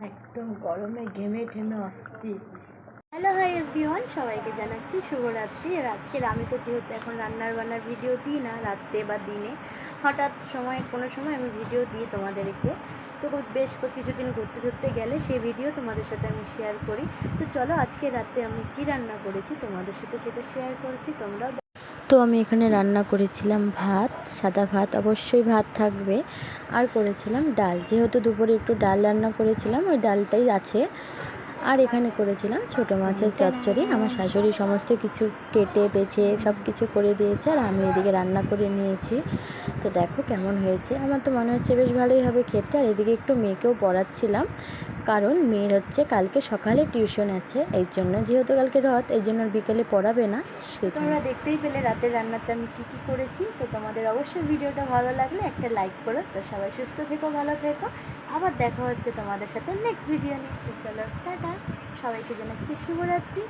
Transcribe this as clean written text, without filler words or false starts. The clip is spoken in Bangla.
একদম গরমে ঘেমে ঠেমে অস্থির। হ্যালো হাই এভরিওয়ান, সবাইকে জানাচ্ছি শুভরাত্রি। আর আজকের আমি তো যেহেতু এখন রান্নার বান্নার ভিডিও দিই না, রাত্রে বা দিনে হঠাৎ কোনো সময় আমি ভিডিও দিই তোমাদেরকে। তো বেশ কিছুদিন ঘুরতে ঘুরতে গেলে সেই ভিডিও তোমাদের সাথে আমি শেয়ার করি। তো চলো আজকে রাতে আমি কি রান্না করেছি তোমাদের সাথে সেটা শেয়ার করছি, তোমরা। তো আমি এখানে রান্না করেছিলাম ভাত, সাদা ভাত, অবশ্যই ভাত থাকবে। আর করেছিলাম ডাল, যেহেতু দুপুরে একটু ডাল রান্না করেছিলাম, ওই ডালটাই আছে। আর এখানে করেছিলাম ছোটো মাছের চচ্চড়ি। আমার শাশুড়ি সমস্ত কিছু কেটে বেছে সব কিছু করে দিয়েছে, আর আমি এদিকে রান্না করে নিয়েছি। তো দেখো কেমন হয়েছে। আমার তো মনে হচ্ছে বেশ ভালোই হবে খেতে। আর এদিকে একটু মেয়েকেও পড়াচ্ছিলাম, কারণ মেয়ের হচ্ছে কালকে সকালে টিউশন আছে, এই জন্য, যেহেতু কালকে রথ, এই জন্য বিকেলে পড়াবে না। তোমরা দেখতেই পেলে রাতের রান্নাতে আমি কী কী করেছি। তো তোমাদের অবশ্যই ভিডিওটা ভালো লাগলে একটা লাইক করো। তো সবাই সুস্থ থেকো, ভালো থেকো। আবার দেখা হচ্ছে তোমাদের সাথে নেক্সট ভিডিও নিয়ে। তো চলো টাটা, সবাইকে জানাচ্ছি শুভরাত্রি।